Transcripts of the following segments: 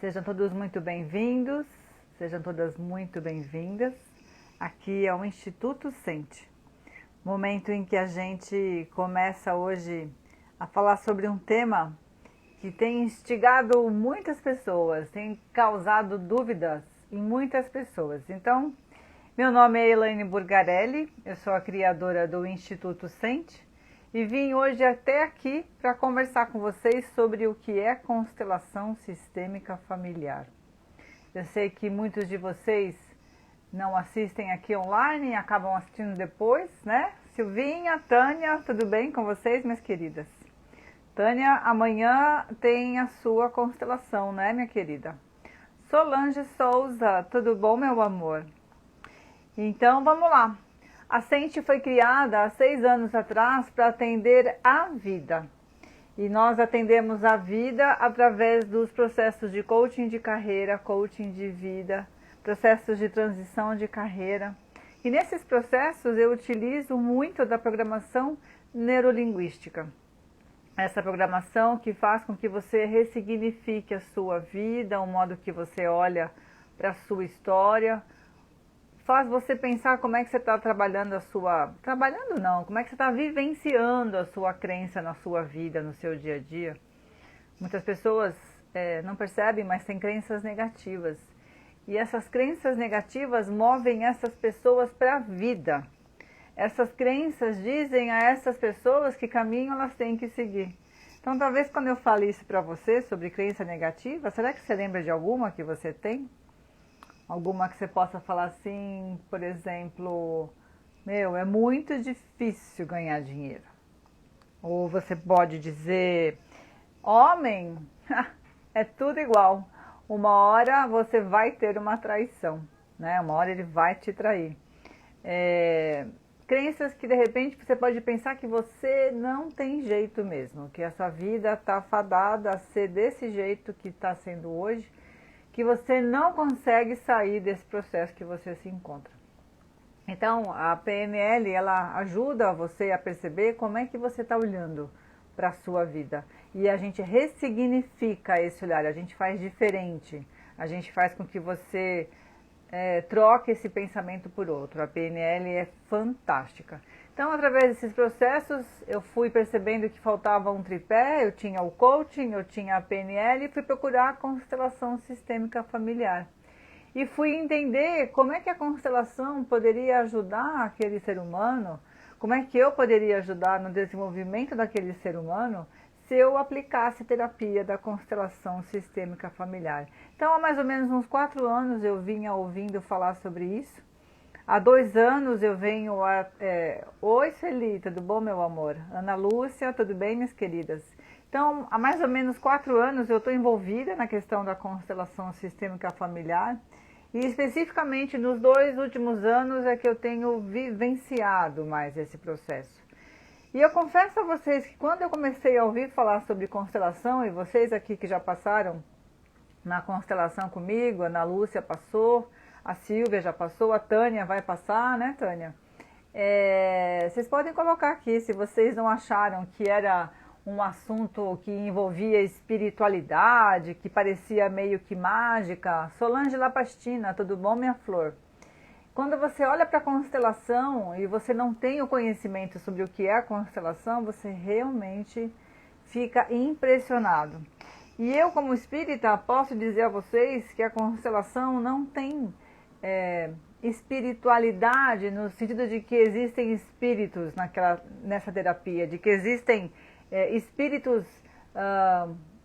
Sejam todos muito bem-vindos, sejam todas muito bem-vindas. Aqui é o Instituto Sente, momento em que a gente começa hoje a falar sobre um tema que tem instigado muitas pessoas, tem causado dúvidas em muitas pessoas. Então, meu nome é Elaine Burgarelli, eu sou a criadora do Instituto Sente e vim hoje até aqui para conversar com vocês sobre o que é constelação sistêmica familiar. Eu sei que muitos de vocês não assistem aqui online e acabam assistindo depois, né? Silvinha, Tânia, tudo bem com vocês, minhas queridas? Tânia, amanhã tem a sua constelação, né, minha querida? Solange Souza, tudo bom, meu amor? Então, vamos lá. A Sente foi criada há 6 anos atrás para atender a vida. E nós atendemos a vida através dos processos de coaching de carreira, coaching de vida, processos de transição de carreira. E nesses processos eu utilizo muito da programação neurolinguística. Essa programação que faz com que você ressignifique a sua vida, o modo que você olha para a sua história, faz você pensar como é que você está trabalhando a sua... Trabalhando não, como é que você está vivenciando a sua crença na sua vida, no seu dia a dia. Muitas pessoas não percebem, mas têm crenças negativas. E essas crenças negativas movem essas pessoas para a vida. Essas crenças dizem a essas pessoas que caminho elas têm que seguir. Então, talvez quando eu fale isso para você sobre crença negativa, será que você lembra de alguma que você tem? Alguma que você possa falar assim, por exemplo, é muito difícil ganhar dinheiro. Ou você pode dizer, homem, é tudo igual. Uma hora você vai ter uma traição, né? Uma hora ele vai te trair. Crenças que de repente você pode pensar que você não tem jeito mesmo, que a sua vida está fadada a ser desse jeito que está sendo hoje, que você não consegue sair desse processo que você se encontra. Então, a PNL, ela ajuda você a perceber como é que você está olhando para a sua vida. E a gente ressignifica esse olhar, a gente faz diferente, a gente faz com que você troque esse pensamento por outro. A PNL é fantástica. Então, através desses processos, eu fui percebendo que faltava um tripé, eu tinha o coaching, eu tinha a PNL e fui procurar a constelação sistêmica familiar. E fui entender como é que a constelação poderia ajudar aquele ser humano, como é que eu poderia ajudar no desenvolvimento daquele ser humano se eu aplicasse terapia da constelação sistêmica familiar. Então, há mais ou menos uns 4 anos eu vinha ouvindo falar sobre isso. Há 2 anos eu venho Oi, Celi, tudo bom, meu amor? Ana Lúcia, tudo bem, minhas queridas? Então, há mais ou menos 4 anos eu estou envolvida na questão da constelação sistêmica familiar e especificamente nos 2 últimos anos é que eu tenho vivenciado mais esse processo. E eu confesso a vocês que quando eu comecei a ouvir falar sobre constelação, e vocês aqui que já passaram na constelação comigo, a Ana Lúcia passou, a Silvia já passou, a Tânia vai passar, né, Tânia? Vocês podem colocar aqui se vocês não acharam que era um assunto que envolvia espiritualidade, que parecia meio que mágica. Solange Lapastina, tudo bom, minha flor? Quando você olha para a constelação e você não tem o conhecimento sobre o que é a constelação, você realmente fica impressionado. E eu, como espírita, posso dizer a vocês que a constelação não tem espiritualidade no sentido de que existem espíritos nessa terapia, de que existem espíritos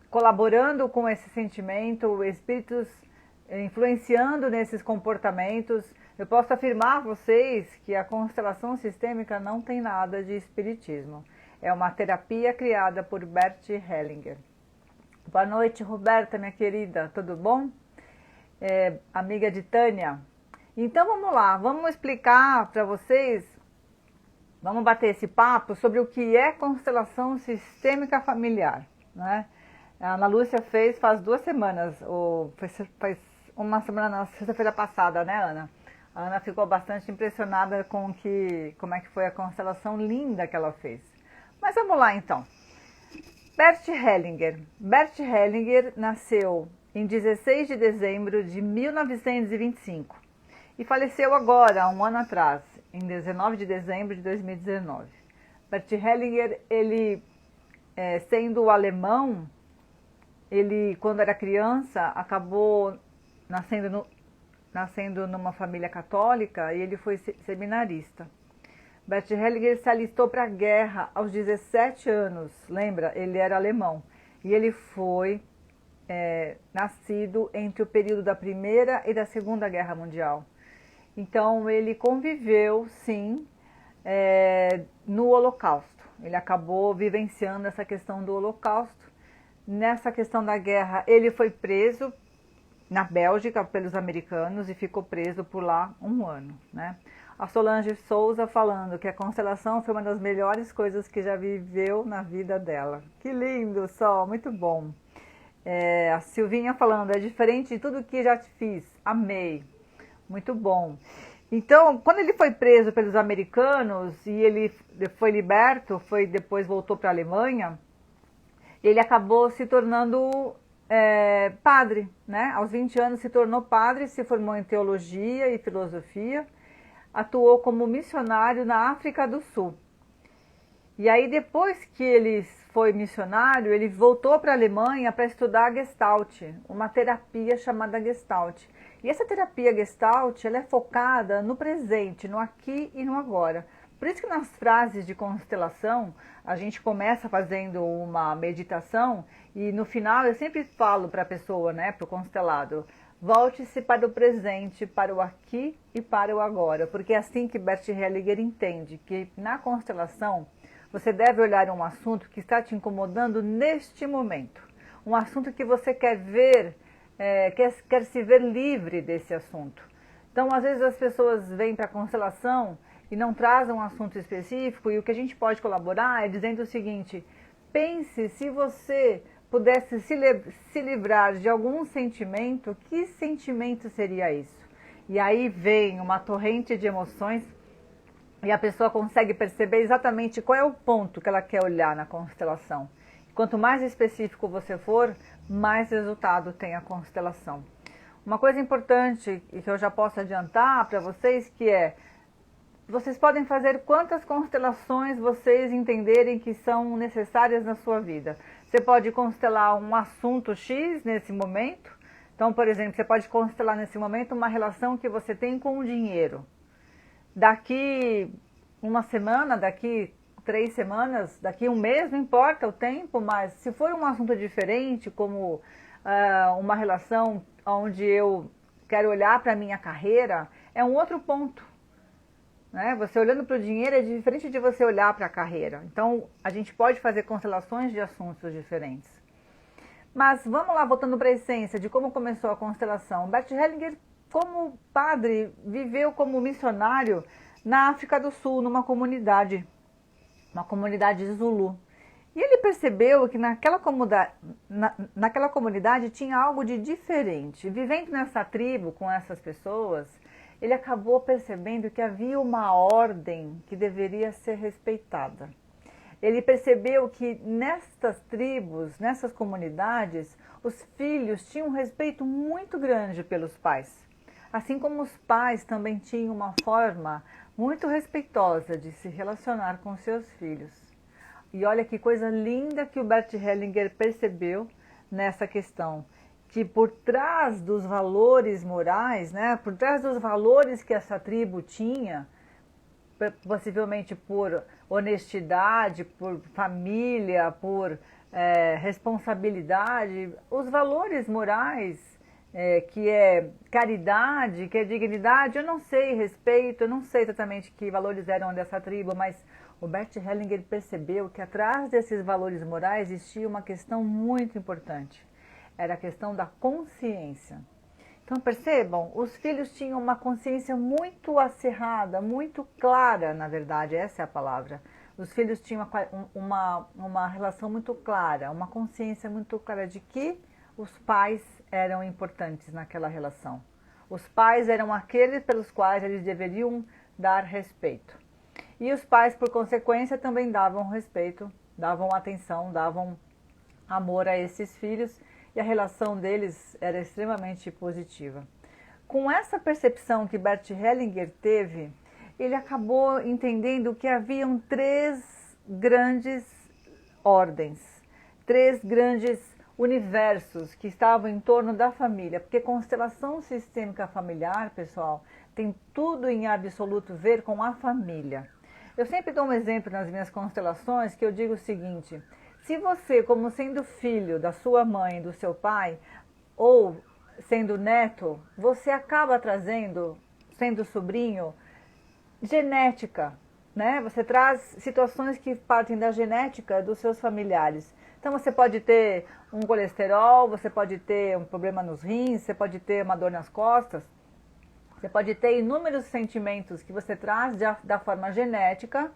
colaborando com esse sentimento, espíritos influenciando nesses comportamentos. Eu posso afirmar a vocês que a constelação sistêmica não tem nada de espiritismo. É uma terapia criada por Bert Hellinger. Boa noite, Roberta, minha querida, tudo bom? Amiga de Tânia. Então vamos lá, vamos explicar para vocês, vamos bater esse papo sobre o que é constelação sistêmica familiar, né? A Ana Lúcia faz 2 semanas, ou faz uma semana na sexta-feira passada, né, Ana? A Ana ficou bastante impressionada com como é que foi a constelação linda que ela fez. Mas vamos lá então. Bert Hellinger. Bert Hellinger nasceu em 16 de dezembro de 1925 e faleceu agora, há um ano atrás, em 19 de dezembro de 2019. Bert Hellinger, ele, sendo alemão, ele, quando era criança, acabou nascendo numa família católica e ele foi seminarista. Bert Hellinger se alistou para a guerra aos 17 anos, lembra? Ele era alemão. E ele foi nascido entre o período da Primeira e da Segunda Guerra Mundial. Então ele conviveu, sim, no Holocausto. Ele acabou vivenciando essa questão do Holocausto. Nessa questão da guerra, ele foi preso na Bélgica pelos americanos e ficou preso por lá um ano, né? A Solange Souza falando que a constelação foi uma das melhores coisas que já viveu na vida dela. Que lindo, Sol, muito bom. A Silvinha falando, é diferente de tudo que já te fiz, amei, muito bom. Então, quando ele foi preso pelos americanos e ele foi liberto, depois voltou para a Alemanha, ele acabou se tornando padre, né? Aos 20 anos se tornou padre, se formou em teologia e filosofia, atuou como missionário na África do Sul. E aí, depois que ele foi missionário, ele voltou para a Alemanha para estudar Gestalt, uma terapia chamada Gestalt. E essa terapia Gestalt, ela é focada no presente, no aqui e no agora. Por isso que nas frases de constelação, a gente começa fazendo uma meditação e no final eu sempre falo para a pessoa, né, para o constelado, volte-se para o presente, para o aqui e para o agora. Porque é assim que Bert Hellinger entende que na constelação você deve olhar um assunto que está te incomodando neste momento. Um assunto que você quer ver, quer se ver livre desse assunto. Então, às vezes as pessoas vêm para a constelação e não trazem um assunto específico, e o que a gente pode colaborar é dizendo o seguinte: pense se você pudesse se livrar de algum sentimento, que sentimento seria isso? E aí vem uma torrente de emoções e a pessoa consegue perceber exatamente qual é o ponto que ela quer olhar na constelação. Quanto mais específico você for, mais resultado tem a constelação. Uma coisa importante e que eu já posso adiantar para vocês que vocês podem fazer quantas constelações vocês entenderem que são necessárias na sua vida. Você pode constelar um assunto X nesse momento. Então, por exemplo, você pode constelar nesse momento uma relação que você tem com o dinheiro. Daqui uma semana, daqui 3 semanas, daqui um mês, não importa o tempo, mas se for um assunto diferente, como uma relação onde eu quero olhar para a minha carreira, é um outro ponto. Né? Você olhando para o dinheiro é diferente de você olhar para a carreira. Então, a gente pode fazer constelações de assuntos diferentes. Mas vamos lá, voltando para a essência de como começou a constelação. Bert Hellinger, como padre, viveu como missionário na África do Sul, numa comunidade Zulu. E ele percebeu que naquela comunidade tinha algo de diferente. Vivendo nessa tribo com essas pessoas, ele acabou percebendo que havia uma ordem que deveria ser respeitada. Ele percebeu que nestas tribos, nessas comunidades, os filhos tinham um respeito muito grande pelos pais. Assim como os pais também tinham uma forma muito respeitosa de se relacionar com seus filhos. E olha que coisa linda que o Bert Hellinger percebeu nessa questão, que por trás dos valores morais, né, por trás dos valores que essa tribo tinha, possivelmente por honestidade, por família, por responsabilidade, os valores morais, que é caridade, que é dignidade, eu não sei, respeito, eu não sei exatamente que valores eram dessa tribo, mas o Bert Hellinger percebeu que atrás desses valores morais existia uma questão muito importante. Era a questão da consciência. Então percebam, os filhos tinham uma consciência muito acirrada, muito clara, na verdade, essa é a palavra. Os filhos tinham uma relação muito clara, uma consciência muito clara de que os pais eram importantes naquela relação. Os pais eram aqueles pelos quais eles deveriam dar respeito. E os pais, por consequência, também davam respeito, davam atenção, davam amor a esses filhos. e a relação deles era extremamente positiva. Com essa percepção que Bert Hellinger teve, ele acabou entendendo que haviam três grandes ordens, três grandes universos que estavam em torno da família, porque constelação sistêmica familiar, pessoal, tem tudo em absoluto a ver com a família. Eu sempre dou um exemplo nas minhas constelações que eu digo o seguinte: se você, como sendo filho da sua mãe e do seu pai, ou sendo neto, você acaba trazendo, sendo sobrinho, genética, né? Você traz situações que partem da genética dos seus familiares. Então você pode ter um colesterol, você pode ter um problema nos rins, você pode ter uma dor nas costas, você pode ter inúmeros sentimentos que você traz da forma genética,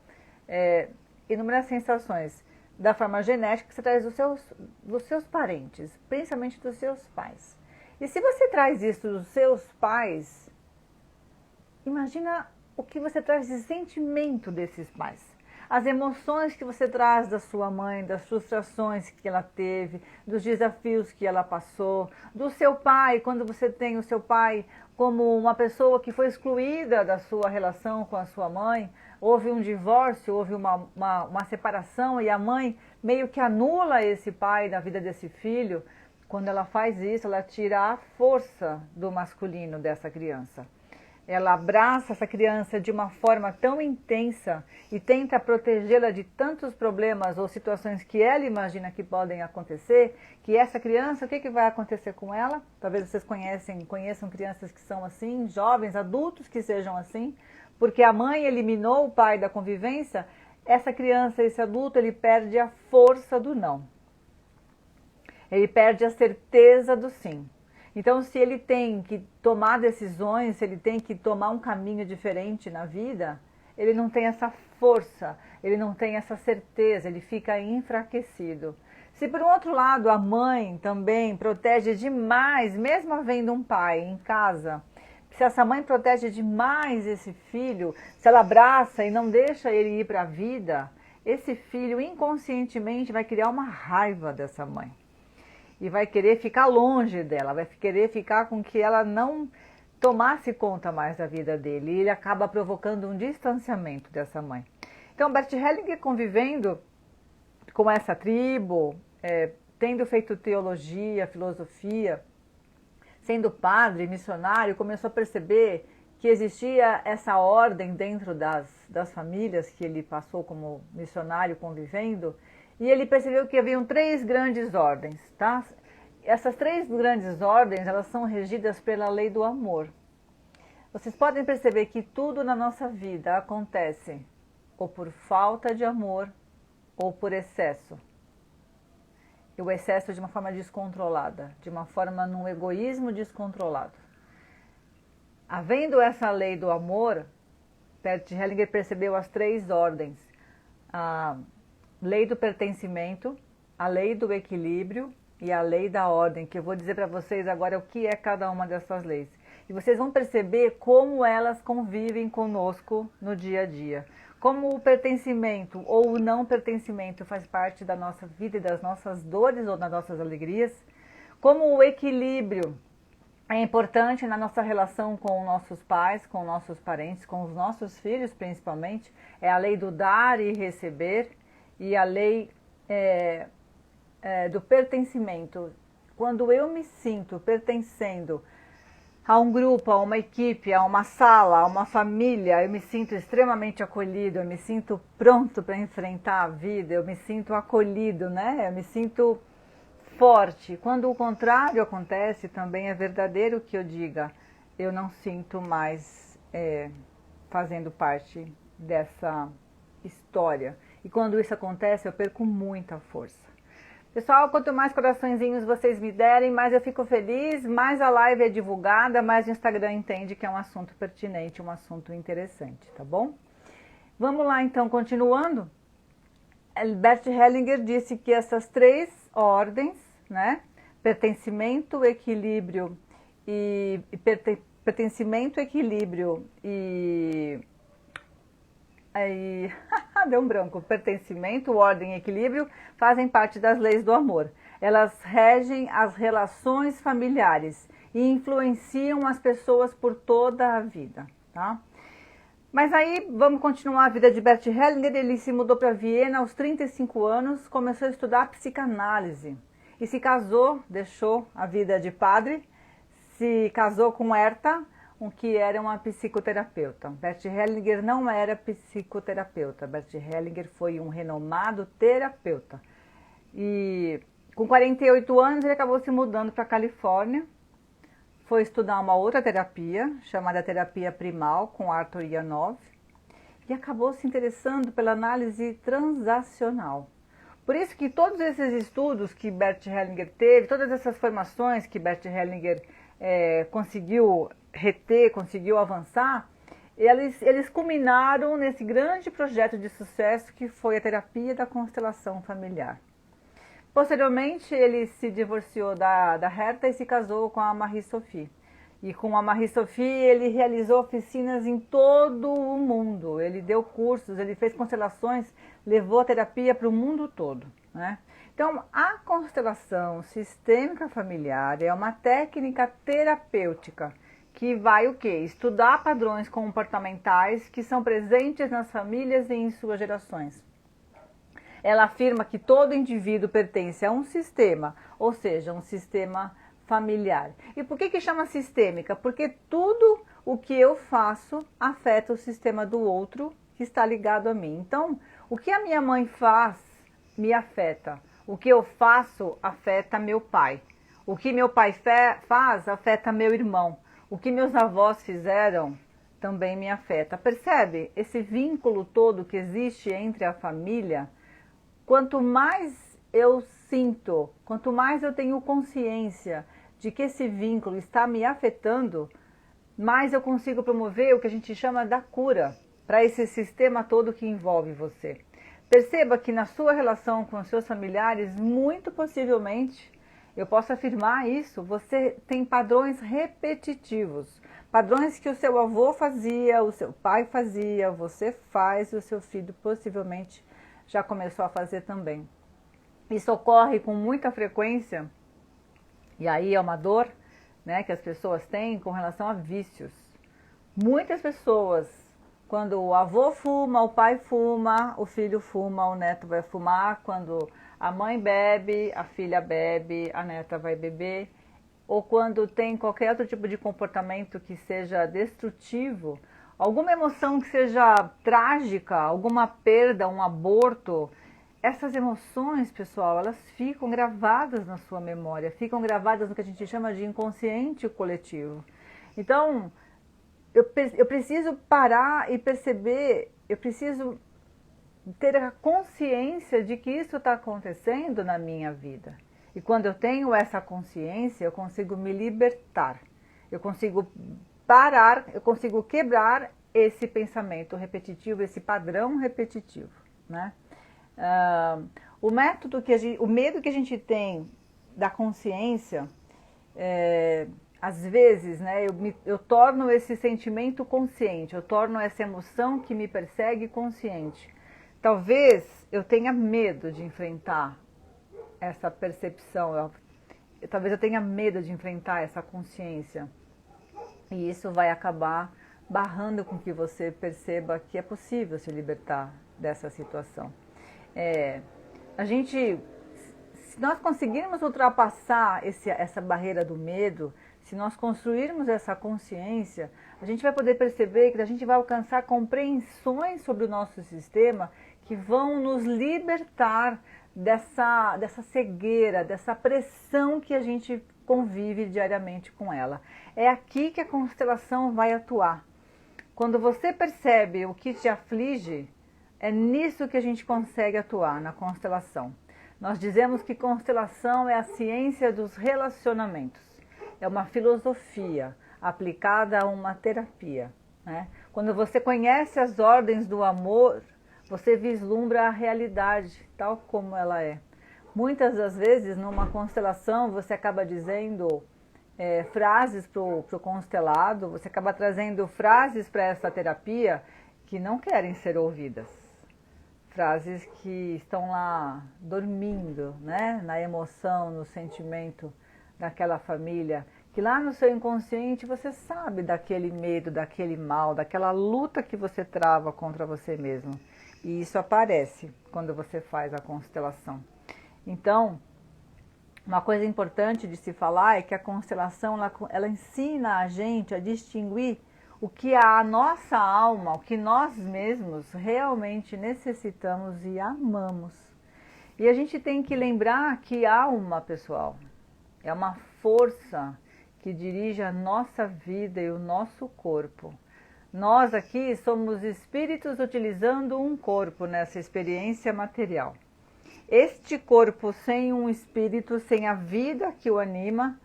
inúmeras sensações da forma genética que você traz dos seus parentes, principalmente dos seus pais. E se você traz isso dos seus pais, imagina o que você traz de sentimento desses pais. As emoções que você traz da sua mãe, das frustrações que ela teve, dos desafios que ela passou, do seu pai, quando você tem o seu pai como uma pessoa que foi excluída da sua relação com a sua mãe, houve um divórcio, houve uma separação e a mãe meio que anula esse pai na vida desse filho. Quando ela faz isso, ela tira a força do masculino dessa criança. Ela abraça essa criança de uma forma tão intensa e tenta protegê-la de tantos problemas ou situações que ela imagina que podem acontecer, que essa criança, o que vai acontecer com ela? Talvez vocês conheçam crianças que são assim, jovens, adultos que sejam assim, porque a mãe eliminou o pai da convivência, essa criança, esse adulto, ele perde a força do não. Ele perde a certeza do sim. Então, se ele tem que tomar decisões, se ele tem que tomar um caminho diferente na vida, ele não tem essa força, ele não tem essa certeza, ele fica enfraquecido. Se por um outro lado a mãe também protege demais, mesmo havendo um pai em casa, se essa mãe protege demais esse filho, se ela abraça e não deixa ele ir para a vida, esse filho inconscientemente vai criar uma raiva dessa mãe. E vai querer ficar longe dela, vai querer ficar com que ela não tomasse conta mais da vida dele. E ele acaba provocando um distanciamento dessa mãe. Então, Bert Hellinger, convivendo com essa tribo, tendo feito teologia, filosofia, sendo padre, missionário, começou a perceber que existia essa ordem dentro das famílias que ele passou como missionário convivendo. E ele percebeu que haviam três grandes ordens, tá? Essas três grandes ordens, elas são regidas pela lei do amor. Vocês podem perceber que tudo na nossa vida acontece ou por falta de amor ou por excesso. E o excesso de uma forma descontrolada, de uma forma num egoísmo descontrolado. Havendo essa lei do amor, Bert Hellinger percebeu as três ordens. A lei do pertencimento, a lei do equilíbrio e a lei da ordem, que eu vou dizer para vocês agora o que é cada uma dessas leis. E vocês vão perceber como elas convivem conosco no dia a dia. Como o pertencimento ou o não pertencimento faz parte da nossa vida e das nossas dores ou das nossas alegrias. Como o equilíbrio é importante na nossa relação com nossos pais, com nossos parentes, com os nossos filhos principalmente. É a lei do dar e receber. E a lei do pertencimento. Quando eu me sinto pertencendo a um grupo, a uma equipe, a uma sala, a uma família, eu me sinto extremamente acolhido, eu me sinto pronto para enfrentar a vida, eu me sinto acolhido, né? Eu me sinto forte. Quando o contrário acontece, também é verdadeiro que eu diga, eu não sinto mais fazendo parte dessa história. E quando isso acontece, eu perco muita força. Pessoal, quanto mais coraçõezinhos vocês me derem, mais eu fico feliz, mais a live é divulgada, mais o Instagram entende que é um assunto pertinente, um assunto interessante, tá bom? Vamos lá então, continuando. Bert Hellinger disse que essas três ordens, né? Pertencimento, equilíbrio e pertencimento, equilíbrio e deu um branco. Pertencimento, ordem e equilíbrio fazem parte das leis do amor. elas regem as relações familiares e influenciam as pessoas por toda a vida, tá? Mas aí vamos continuar a vida de Bert Hellinger. Ele se mudou para Viena aos 35 anos, começou a estudar psicanálise e se casou, deixou a vida de padre, se casou com Herta, que era uma psicoterapeuta. Bert Hellinger não era psicoterapeuta, Bert Hellinger foi um renomado terapeuta. E com 48 anos ele acabou se mudando para a Califórnia, foi estudar uma outra terapia, chamada terapia primal, com Arthur Janov, e acabou se interessando pela análise transacional. Por isso que todos esses estudos que Bert Hellinger teve, todas essas formações que Bert Hellinger conseguiu reter, conseguiu avançar, eles culminaram nesse grande projeto de sucesso que foi a terapia da constelação familiar. Posteriormente, ele se divorciou da Herta e se casou com a Marie-Sophie. E com a Marie-Sophie, ele realizou oficinas em todo o mundo. Ele deu cursos, ele fez constelações, levou a terapia para o mundo todo, né? Então, a constelação sistêmica familiar é uma técnica terapêutica que vai o quê? Estudar padrões comportamentais que são presentes nas famílias e em suas gerações. Ela afirma que todo indivíduo pertence a um sistema, ou seja, um sistema familiar. E por que chama sistêmica? Porque tudo o que eu faço afeta o sistema do outro que está ligado a mim. Então, o que a minha mãe faz me afeta. O que eu faço afeta meu pai. O que meu pai faz afeta meu irmão. O que meus avós fizeram também me afeta. Percebe esse vínculo todo que existe entre a família? Quanto mais eu sinto, quanto mais eu tenho consciência de que esse vínculo está me afetando, mais eu consigo promover o que a gente chama da cura para esse sistema todo que envolve você. Perceba que na sua relação com os seus familiares, muito possivelmente, eu posso afirmar isso, você tem padrões repetitivos. Padrões que o seu avô fazia, o seu pai fazia, você faz e o seu filho possivelmente já começou a fazer também. Isso ocorre com muita frequência, e aí é uma dor, né, que as pessoas têm com relação a vícios. Muitas pessoas, quando o avô fuma, o pai fuma, o filho fuma, o neto vai fumar. Quando a mãe bebe, a filha bebe, a neta vai beber. Ou quando tem qualquer outro tipo de comportamento que seja destrutivo, alguma emoção que seja trágica, alguma perda, um aborto. Essas emoções, pessoal, elas ficam gravadas na sua memória, ficam gravadas no que a gente chama de inconsciente coletivo. Então, eu preciso parar e perceber, eu preciso ter a consciência de que isso está acontecendo na minha vida. E quando eu tenho essa consciência, eu consigo me libertar, eu consigo parar, eu consigo quebrar esse pensamento repetitivo, esse padrão repetitivo, né? O medo que a gente tem da consciência, às vezes, né, eu torno esse sentimento consciente, eu torno essa emoção que me persegue consciente. Talvez eu tenha medo de enfrentar essa percepção, talvez eu tenha medo de enfrentar essa consciência. E isso vai acabar barrando com que você perceba que é possível se libertar dessa situação. Se nós conseguirmos ultrapassar essa barreira do medo, se nós construirmos essa consciência, a gente vai poder perceber que a gente vai alcançar compreensões sobre o nosso sistema que vão nos libertar dessa cegueira, dessa pressão que a gente convive diariamente com ela. É aqui que a constelação vai atuar. Quando você percebe o que te aflige, é nisso que a gente consegue atuar, na constelação. Nós dizemos que constelação é a ciência dos relacionamentos. É uma filosofia aplicada a uma terapia, né? Quando você conhece as ordens do amor, você vislumbra a realidade tal como ela é. Muitas das vezes, numa constelação, você acaba dizendo frases para o constelado, você acaba trazendo frases para essa terapia que não querem ser ouvidas. frases que estão lá dormindo, né? Na emoção, no sentimento daquela família, que lá no seu inconsciente você sabe daquele medo, daquele mal, daquela luta que você trava contra você mesmo. E isso aparece quando você faz a constelação. Então, uma coisa importante de se falar é que a constelação ela ensina a gente a distinguir o que a nossa alma, o que nós mesmos realmente necessitamos e amamos. E a gente tem que lembrar que alma, pessoal, é uma força que dirige a nossa vida e o nosso corpo. Nós aqui somos espíritos utilizando um corpo nessa experiência material. Este corpo sem um espírito, sem a vida que o anima,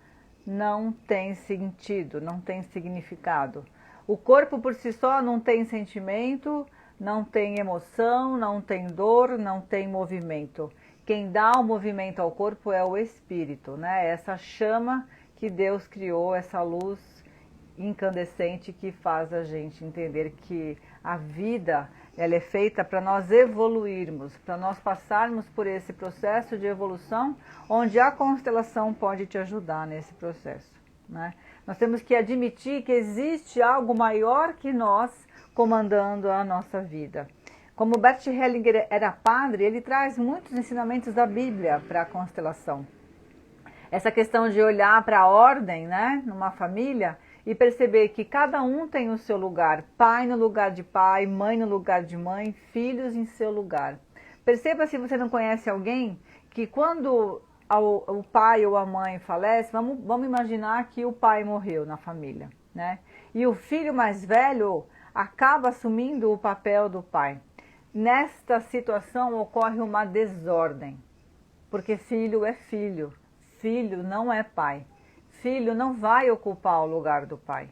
não tem sentido, não tem significado. O corpo por si só não tem sentimento, não tem emoção, não tem dor, não tem movimento. Quem dá o movimento ao corpo é o espírito, né? Essa chama que Deus criou, essa luz incandescente que faz a gente entender que a vida ela é feita para nós evoluirmos, para nós passarmos por esse processo de evolução, onde a constelação pode te ajudar nesse processo, né? Nós temos que admitir que existe algo maior que nós comandando a nossa vida. Como Bert Hellinger era padre, ele traz muitos ensinamentos da Bíblia para a constelação. Essa questão de olhar para a ordem, né, numa família, e perceber que cada um tem o seu lugar, pai no lugar de pai, mãe no lugar de mãe, filhos em seu lugar. Perceba, se você não conhece alguém, que quando o pai ou a mãe falece, vamos imaginar que o pai morreu na família, né? E o filho mais velho acaba assumindo o papel do pai. Nesta situação ocorre uma desordem, porque filho é filho, filho não é pai. Filho não vai ocupar o lugar do pai.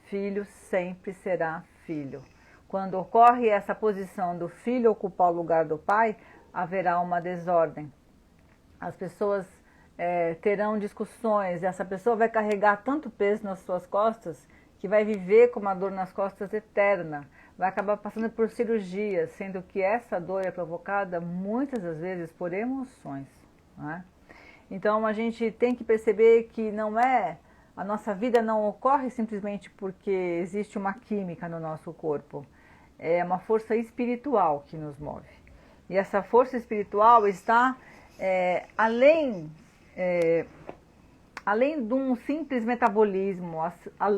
Filho sempre será filho. Quando ocorre essa posição do filho ocupar o lugar do pai, haverá uma desordem. As pessoas terão discussões, e essa pessoa vai carregar tanto peso nas suas costas que vai viver com uma dor nas costas eterna. Vai acabar passando por cirurgia, sendo que essa dor é provocada muitas das vezes por emoções, né? Então a gente tem que perceber que a nossa vida não ocorre simplesmente porque existe uma química no nosso corpo. É uma força espiritual que nos move. E essa força espiritual está além de um simples metabolismo,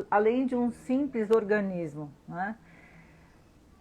além de um simples organismo, né?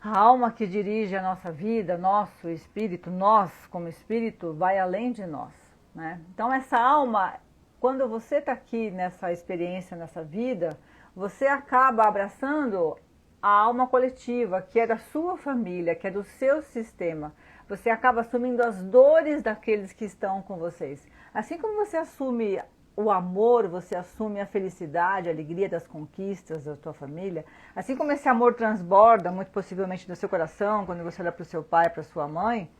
A alma que dirige a nossa vida, nosso espírito, nós como espírito, vai além de nós, né? Então essa alma, quando você está aqui nessa experiência, nessa vida, você acaba abraçando a alma coletiva, que é da sua família, que é do seu sistema. Você acaba assumindo as dores daqueles que estão com vocês. Assim como você assume o amor, você assume a felicidade, a alegria das conquistas da tua família, assim como esse amor transborda, muito possivelmente do seu coração, quando você olha para o seu pai, para a sua mãe,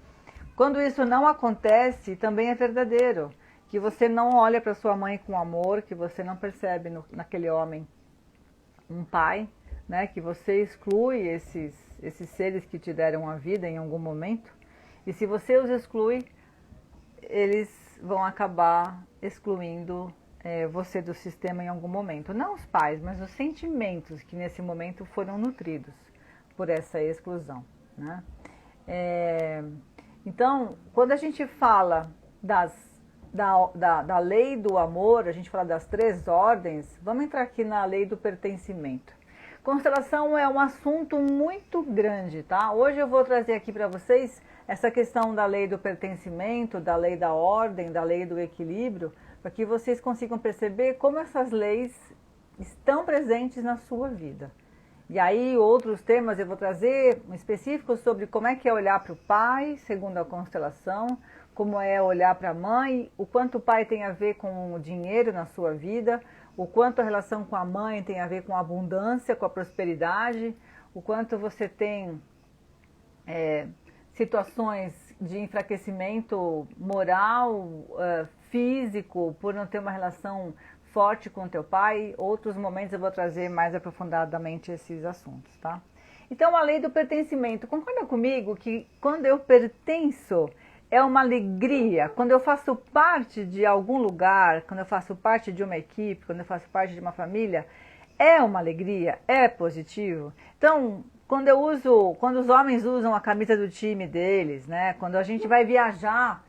quando isso não acontece, também é verdadeiro, que você não olha para sua mãe com amor, que você não percebe naquele homem um pai, né, que você exclui esses seres que te deram a vida em algum momento, e se você os exclui, eles vão acabar excluindo você do sistema em algum momento. Não os pais, mas os sentimentos que nesse momento foram nutridos por essa exclusão, né? Então, quando a gente fala da lei do amor, a gente fala das 3 ordens, vamos entrar aqui na lei do pertencimento. Constelação é um assunto muito grande, tá? Hoje eu vou trazer aqui para vocês essa questão da lei do pertencimento, da lei da ordem, da lei do equilíbrio, para que vocês consigam perceber como essas leis estão presentes na sua vida. E aí outros temas eu vou trazer um específico sobre como é que é olhar para o pai, segundo a constelação, como é olhar para a mãe, o quanto o pai tem a ver com o dinheiro na sua vida, o quanto a relação com a mãe tem a ver com a abundância, com a prosperidade, o quanto você tem situações de enfraquecimento moral, físico, por não ter uma relação forte com teu pai. Outros momentos eu vou trazer mais aprofundadamente esses assuntos, tá? Então, a lei do pertencimento, concorda comigo que quando eu pertenço, é uma alegria? Quando eu faço parte de algum lugar, quando eu faço parte de uma equipe, quando eu faço parte de uma família, é uma alegria, é positivo. Então, quando os homens usam a camisa do time deles, né? Quando a gente vai viajar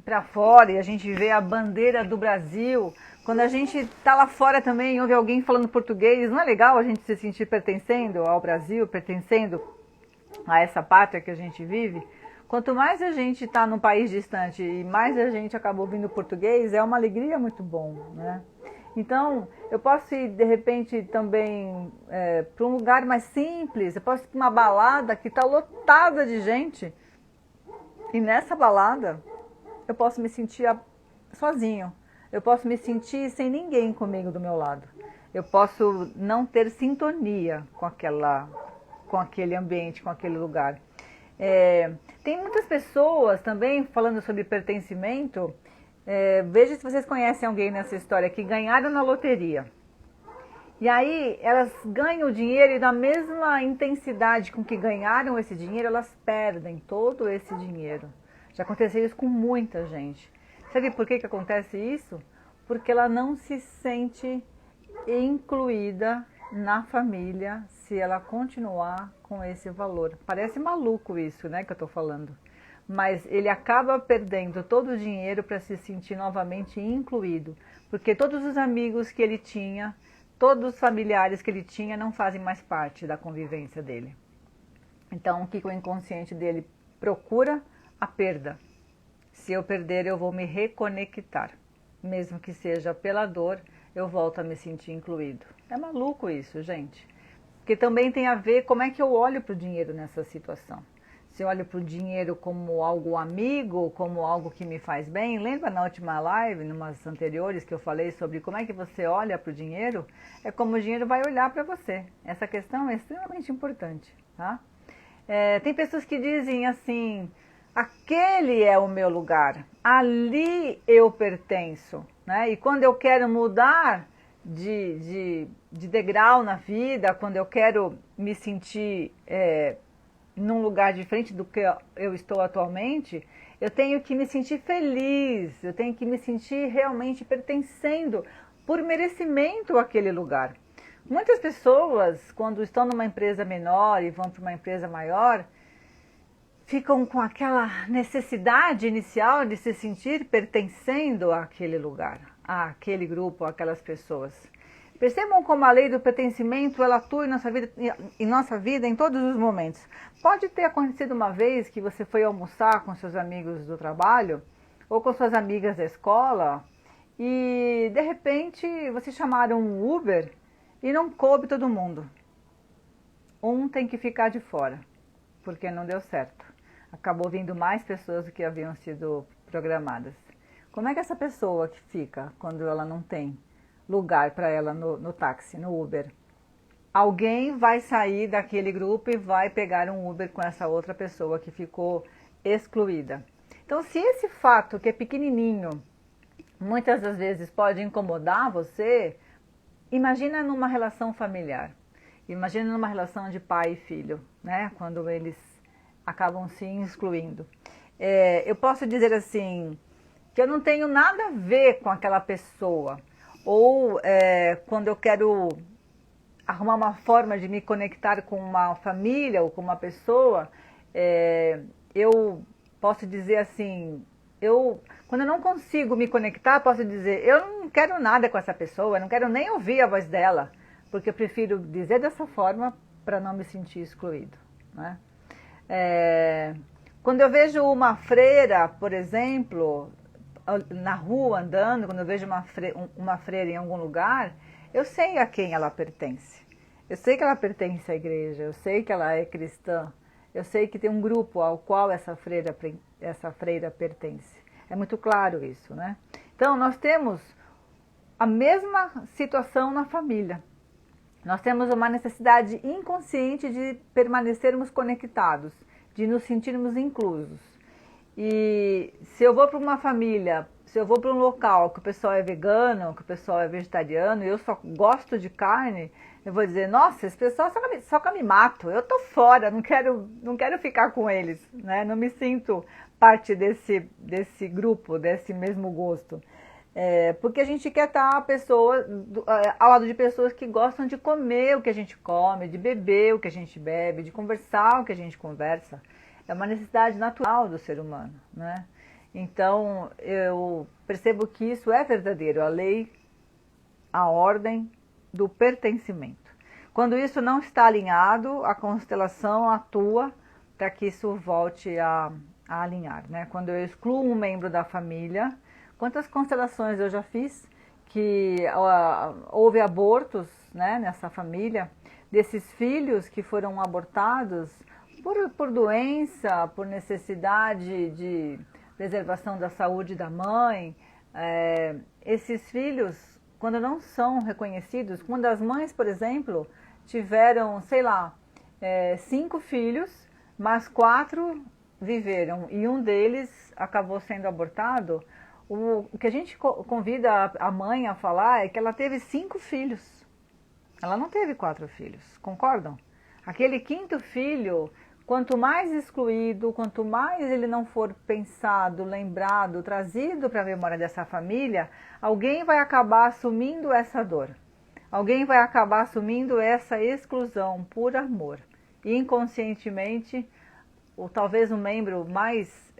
para fora e a gente vê a bandeira do Brasil, quando a gente está lá fora também e ouve alguém falando português, não é legal a gente se sentir pertencendo ao Brasil, pertencendo a essa pátria que a gente vive? Quanto mais a gente está num país distante e mais a gente acaba ouvindo português, é uma alegria muito bom, né? Então, eu posso ir, de repente, também para um lugar mais simples, eu posso ir para uma balada que está lotada de gente, e nessa balada eu posso me sentir sozinho, eu posso me sentir sem ninguém comigo do meu lado, eu posso não ter sintonia com aquele ambiente, com aquele lugar. Tem muitas pessoas também falando sobre pertencimento. Veja se vocês conhecem alguém nessa história que ganharam na loteria. E aí elas ganham o dinheiro e na mesma intensidade com que ganharam esse dinheiro, elas perdem todo esse dinheiro. Já aconteceu isso com muita gente. Sabe por que acontece isso? Porque ela não se sente incluída na família se ela continuar com esse valor. Parece maluco isso, né, que eu estou falando. Mas ele acaba perdendo todo o dinheiro para se sentir novamente incluído. Porque todos os amigos que ele tinha, todos os familiares que ele tinha não fazem mais parte da convivência dele. Então, o que o inconsciente dele procura? A perda. Se eu perder, eu vou me reconectar. Mesmo que seja pela dor, eu volto a me sentir incluído. É maluco isso, gente. Porque também tem a ver como é que eu olho para o dinheiro nessa situação. Se eu olho para o dinheiro como algo amigo, como algo que me faz bem, lembra na última live, numas anteriores, que eu falei sobre como é que você olha para o dinheiro? É como o dinheiro vai olhar para você. Essa questão é extremamente importante, tá? Tem pessoas que dizem assim, aquele é o meu lugar, ali eu pertenço, né? E quando eu quero mudar de degrau na vida, quando eu quero me sentir num lugar diferente do que eu estou atualmente, eu tenho que me sentir feliz, eu tenho que me sentir realmente pertencendo por merecimento àquele lugar. Muitas pessoas, quando estão numa empresa menor e vão para uma empresa maior, ficam com aquela necessidade inicial de se sentir pertencendo àquele lugar, àquele grupo, àquelas pessoas. Percebam como a lei do pertencimento ela atua em nossa vida em todos os momentos. Pode ter acontecido uma vez que você foi almoçar com seus amigos do trabalho ou com suas amigas da escola e de repente vocês chamaram um Uber e não coube todo mundo. Um tem que ficar de fora, porque não deu certo. Acabou vindo mais pessoas do que haviam sido programadas. Como é que essa pessoa que fica quando ela não tem lugar para ela no táxi, no Uber? Alguém vai sair daquele grupo e vai pegar um Uber com essa outra pessoa que ficou excluída. Então, se esse fato, que é pequenininho, muitas das vezes pode incomodar você, imagina numa relação familiar. Imagina numa relação de pai e filho, né? Quando eles acabam se excluindo. Eu posso dizer assim, que eu não tenho nada a ver com aquela pessoa. Ou quando eu quero arrumar uma forma de me conectar com uma família ou com uma pessoa, eu posso dizer assim, quando eu não consigo me conectar, posso dizer, eu não quero nada com essa pessoa, eu não quero nem ouvir a voz dela, porque eu prefiro dizer dessa forma para não me sentir excluído, né? Quando eu vejo uma freira, por exemplo, na rua andando, quando eu vejo uma freira em algum lugar, eu sei a quem ela pertence. Eu sei que ela pertence à igreja, eu sei que ela é cristã, eu sei que tem um grupo ao qual essa freira pertence. É muito claro isso, né? Então, nós temos a mesma situação na família. Nós temos uma necessidade inconsciente de permanecermos conectados, de nos sentirmos inclusos. E se eu vou para uma família, se eu vou para um local que o pessoal é vegano, que o pessoal é vegetariano, e eu só gosto de carne, Eu vou dizer, nossa, esse pessoal só que eu me mato, eu tô fora, não quero ficar com eles, né? Não me sinto parte desse grupo, desse mesmo gosto. Porque a gente quer estar ao lado de pessoas que gostam de comer o que a gente come, de beber o que a gente bebe, de conversar o que a gente conversa. É uma necessidade natural do ser humano, né? Então, eu percebo que isso é verdadeiro, a lei, a ordem do pertencimento. Quando isso não está alinhado, a constelação atua para que isso volte a alinhar, né? Quando eu excluo um membro da família, quantas constelações eu já fiz que houve abortos, né, nessa família, desses filhos que foram abortados por doença, por necessidade de preservação da saúde da mãe. Esses filhos, quando não são reconhecidos, quando as mães, por exemplo, tiveram, sei lá, 5 filhos, mas 4 viveram e um deles acabou sendo abortado, o que a gente convida a mãe a falar é que ela teve 5 filhos. Ela não teve 4 filhos, concordam? Aquele 5º filho, quanto mais excluído, quanto mais ele não for pensado, lembrado, trazido para a memória dessa família, alguém vai acabar assumindo essa dor. Alguém vai acabar assumindo essa exclusão por amor. E inconscientemente, ou talvez um membro mais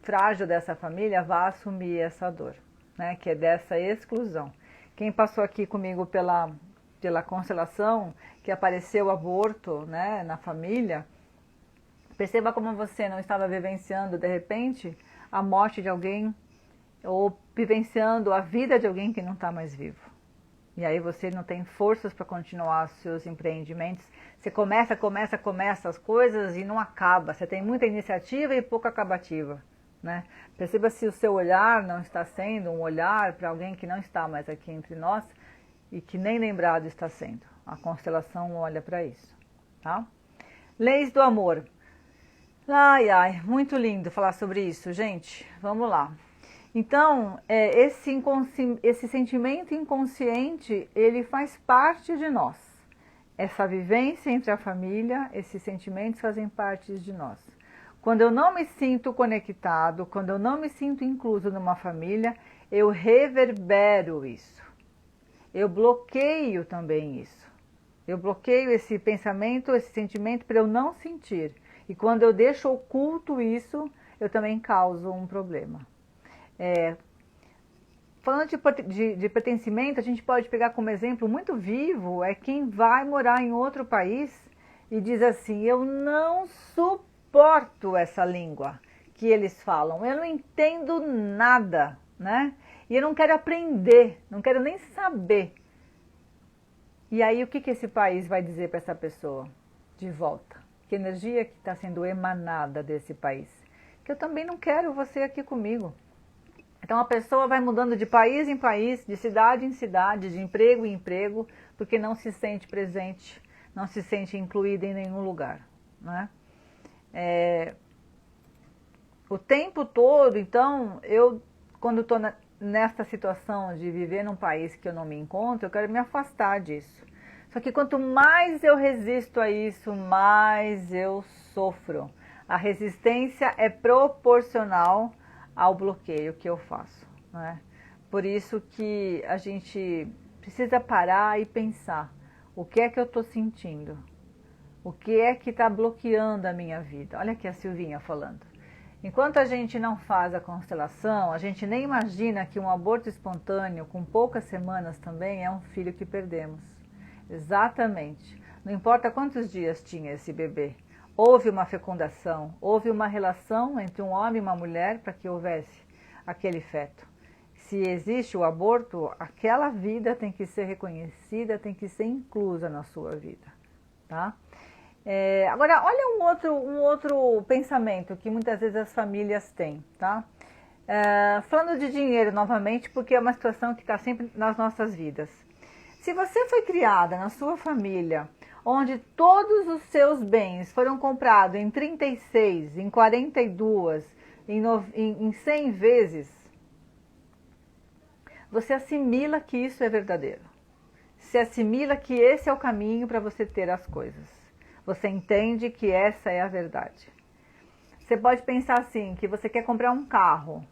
frágil dessa família vá assumir essa dor, né? Que é dessa exclusão. Quem passou aqui comigo pela constelação, que apareceu o aborto, né, na família, perceba como você não estava vivenciando, de repente, a morte de alguém ou vivenciando a vida de alguém que não está mais vivo. E aí você não tem forças para continuar os seus empreendimentos. Você começa as coisas e não acaba. Você tem muita iniciativa e pouca acabativa, né? Perceba se o seu olhar não está sendo um olhar para alguém que não está mais aqui entre nós e que nem lembrado está sendo. A constelação olha para isso, tá? Leis do amor. Ai, ai, muito lindo falar sobre isso, gente. Vamos lá. Então, esse sentimento inconsciente, ele faz parte de nós. Essa vivência entre a família, esses sentimentos fazem parte de nós. Quando eu não me sinto conectado, quando eu não me sinto incluso numa família, eu reverbero isso. Eu bloqueio também isso. Eu bloqueio esse pensamento, esse sentimento para eu não sentir. E quando eu deixo oculto isso, eu também causo um problema. Falando de pertencimento, a gente pode pegar como exemplo muito vivo, é quem vai morar em outro país e diz assim, eu não suporto essa língua que eles falam, eu não entendo nada, né? E eu não quero aprender, não quero nem saber. E aí o que esse país vai dizer para essa pessoa de volta? Que energia que está sendo emanada desse país? Que eu também não quero você aqui comigo. Então a pessoa vai mudando de país em país, de cidade em cidade, de emprego em emprego, porque não se sente presente, não se sente incluída em nenhum lugar, né? O tempo todo, então, quando estou nessa situação de viver num país que eu não me encontro, eu quero me afastar disso. Só que quanto mais eu resisto a isso, mais eu sofro. A resistência é proporcional ao bloqueio que eu faço, né? Por isso que a gente precisa parar e pensar, o que é que eu estou sentindo? O que é que está bloqueando a minha vida? Olha aqui a Silvinha falando. Enquanto a gente não faz a constelação, a gente nem imagina que um aborto espontâneo com poucas semanas também é um filho que perdemos. Exatamente. Não importa quantos dias tinha esse bebê. Houve uma fecundação, houve uma relação entre um homem e uma mulher para que houvesse aquele feto. Se existe o aborto, aquela vida tem que ser reconhecida, tem que ser inclusa na sua vida, tá? Agora, olha um outro pensamento que muitas vezes as famílias têm, tá? Falando de dinheiro novamente, porque é uma situação que está sempre nas nossas vidas. Se você foi criada na sua família, onde todos os seus bens foram comprados em 36, em 42, em 100 vezes, você assimila que isso é verdadeiro. se assimila que esse é o caminho para você ter as coisas. Você entende que essa é a verdade. Você pode pensar assim, que você quer comprar um carro,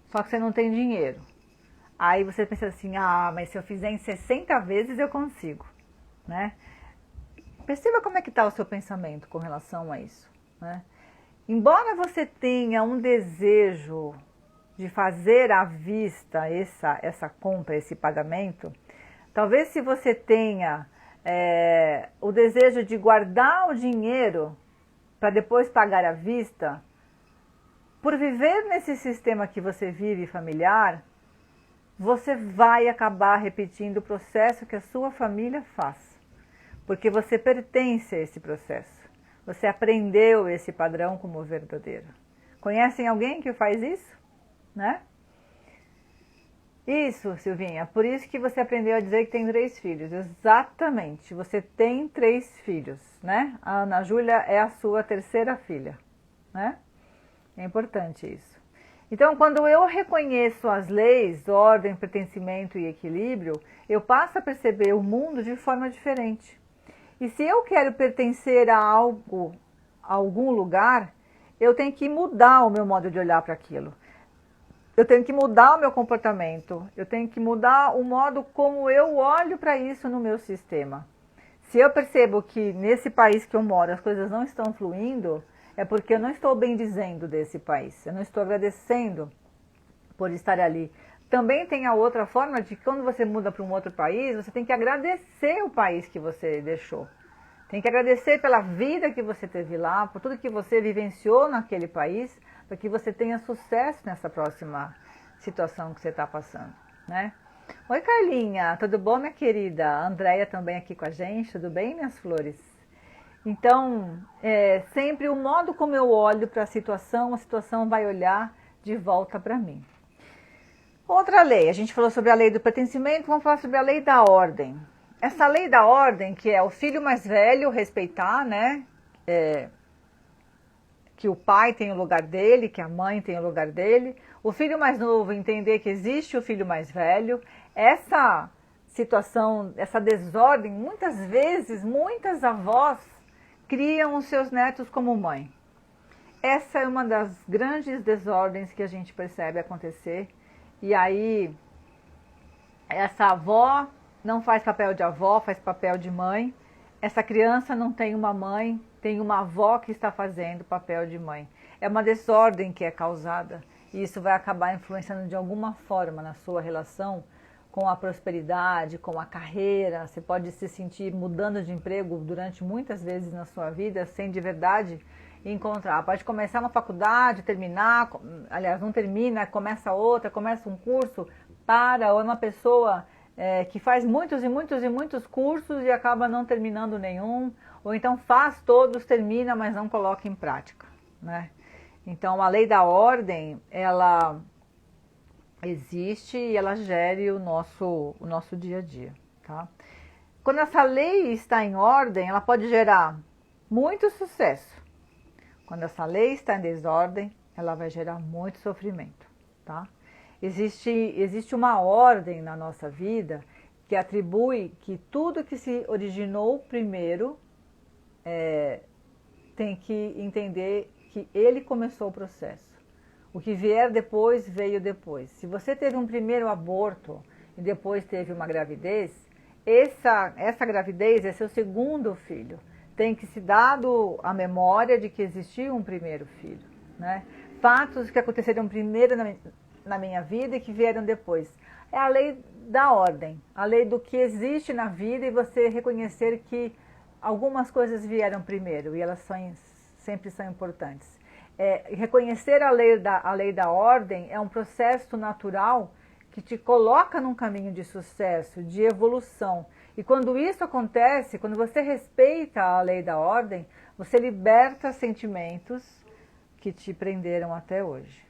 só que você não tem dinheiro. Aí você pensa assim, mas se eu fizer em 60 vezes eu consigo, né? Perceba como é que está o seu pensamento com relação a isso, né? Embora você tenha um desejo de fazer à vista essa compra, esse pagamento, talvez se você tenha o desejo de guardar o dinheiro para depois pagar à vista, por viver nesse sistema que você vive familiar, você vai acabar repetindo o processo que a sua família faz. Porque você pertence a esse processo. Você aprendeu esse padrão como verdadeiro. Conhecem alguém que faz isso? Né? Isso, Silvinha. Por isso que você aprendeu a dizer que tem 3 filhos. Exatamente. Você tem 3 filhos, né? A Ana Júlia é a sua 3ª filha, né? É importante isso. Então, quando eu reconheço as leis, ordem, pertencimento e equilíbrio, eu passo a perceber o mundo de forma diferente. E se eu quero pertencer a algo, a algum lugar, eu tenho que mudar o meu modo de olhar para aquilo. Eu tenho que mudar o meu comportamento. Eu tenho que mudar o modo como eu olho para isso no meu sistema. Se eu percebo que nesse país que eu moro as coisas não estão fluindo, é porque eu não estou bendizendo desse país. Eu não estou agradecendo por estar ali. Também tem a outra forma de que quando você muda para um outro país, você tem que agradecer o país que você deixou. Tem que agradecer pela vida que você teve lá, por tudo que você vivenciou naquele país, para que você tenha sucesso nessa próxima situação que você está passando, né? Oi, Carlinha, tudo bom, minha querida? A Andréia também aqui com a gente, tudo bem, minhas flores? Então, sempre o modo como eu olho para a situação vai olhar de volta para mim. Outra lei, a gente falou sobre a lei do pertencimento, vamos falar sobre a lei da ordem. Essa lei da ordem, que é o filho mais velho respeitar, né? Que o pai tem o lugar dele, que a mãe tem o lugar dele. O filho mais novo entender que existe o filho mais velho. Essa situação, essa desordem, muitas vezes, muitas avós criam os seus netos como mãe. Essa é uma das grandes desordens que a gente percebe acontecer. E aí, essa avó não faz papel de avó, faz papel de mãe. Essa criança não tem uma mãe, tem uma avó que está fazendo papel de mãe. É uma desordem que é causada e isso vai acabar influenciando de alguma forma na sua relação com a prosperidade, com a carreira. Você pode se sentir mudando de emprego durante muitas vezes na sua vida sem de verdade encontrar. Pode começar uma faculdade, terminar, aliás, não termina, começa outra, começa um curso, ou é uma pessoa que faz muitos e muitos e muitos cursos e acaba não terminando nenhum, ou então faz todos, termina, mas não coloca em prática, né? Então, a lei da ordem, ela existe e ela gere o nosso dia a dia, tá? Quando essa lei está em ordem, ela pode gerar muito sucesso. Quando essa lei está em desordem, ela vai gerar muito sofrimento, tá? Existe uma ordem na nossa vida que atribui que tudo que se originou primeiro tem que entender que ele começou o processo. O que vier depois, veio depois. Se você teve um primeiro aborto e depois teve uma gravidez, essa gravidez é seu segundo filho. Tem que se dado a memória de que existiu um primeiro filho, né? Fatos que aconteceram primeiro na minha vida e que vieram depois. É a lei da ordem, a lei do que existe na vida e você reconhecer que algumas coisas vieram primeiro e elas sempre são importantes. Reconhecer a lei da ordem é um processo natural que te coloca num caminho de sucesso, de evolução. E quando isso acontece, quando você respeita a lei da ordem, você liberta sentimentos que te prenderam até hoje,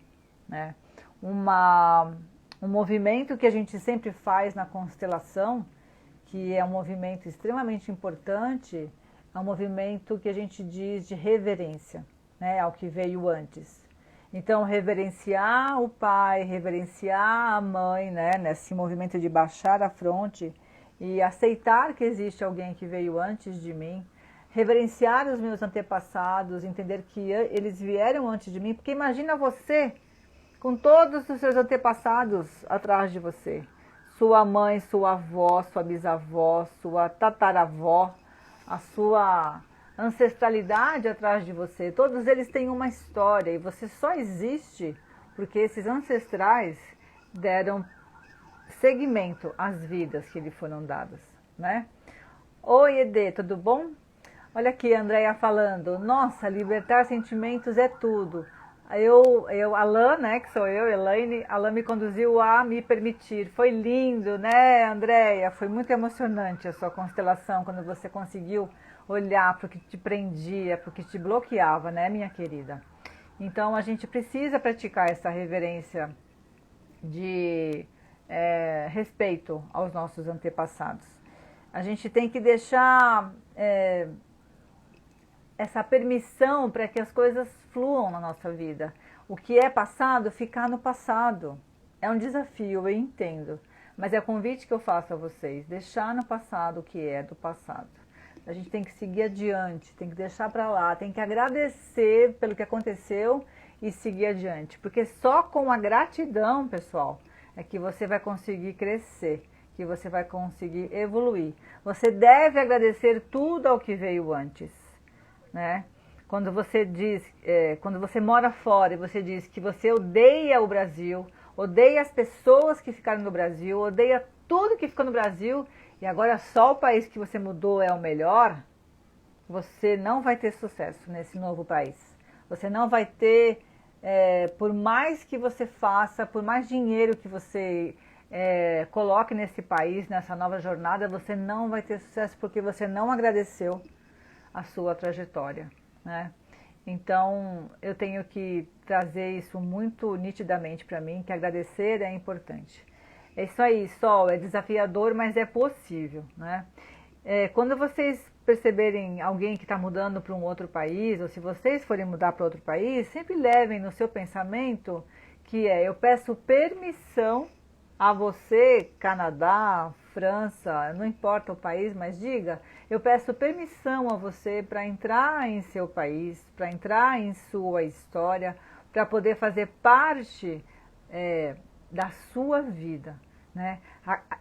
né? Um movimento que a gente sempre faz na constelação, que é um movimento extremamente importante, é um movimento que a gente diz de reverência, né, ao que veio antes. Então, reverenciar o pai, reverenciar a mãe, né, nesse movimento de baixar a fronte e aceitar que existe alguém que veio antes de mim, reverenciar os meus antepassados, entender que eles vieram antes de mim, porque imagina você com todos os seus antepassados atrás de você, sua mãe, sua avó, sua bisavó, sua tataravó, a sua ancestralidade atrás de você, todos eles têm uma história e você só existe porque esses ancestrais deram seguimento às vidas que lhe foram dadas, né? Oi, Ede, tudo bom? Olha aqui, a Andréia falando, nossa, libertar sentimentos é tudo. Alain, né, que sou eu, Elaine, Alain me conduziu a me permitir. Foi lindo, né, Andréia? Foi muito emocionante a sua constelação, quando você conseguiu olhar para o que te prendia, para o que te bloqueava, né, minha querida? Então, a gente precisa praticar essa reverência de respeito aos nossos antepassados. A gente tem que deixar essa permissão para que as coisas fluam na nossa vida. O que é passado, ficar no passado. É um desafio, eu entendo. Mas é o convite que eu faço a vocês. Deixar no passado o que é do passado. A gente tem que seguir adiante, tem que deixar para lá, tem que agradecer pelo que aconteceu e seguir adiante. Porque só com a gratidão, pessoal, é que você vai conseguir crescer, que você vai conseguir evoluir. Você deve agradecer tudo ao que veio antes, né? Quando você diz, quando você mora fora e você diz que você odeia o Brasil, odeia as pessoas que ficaram no Brasil, odeia tudo que ficou no Brasil e agora só o país que você mudou é o melhor, você não vai ter sucesso nesse novo país. Você não vai ter, por mais que você faça, por mais dinheiro que você coloque nesse país, nessa nova jornada, você não vai ter sucesso porque você não agradeceu a sua trajetória, né? Então, eu tenho que trazer isso muito nitidamente para mim, que agradecer é importante. É isso aí, Sol, é desafiador, mas é possível, né? Quando vocês perceberem alguém que está mudando para um outro país, ou se vocês forem mudar para outro país, sempre levem no seu pensamento que eu peço permissão a você, Canadá, França, não importa o país, mas diga, eu peço permissão a você para entrar em seu país, para entrar em sua história, para poder fazer parte da sua vida, né?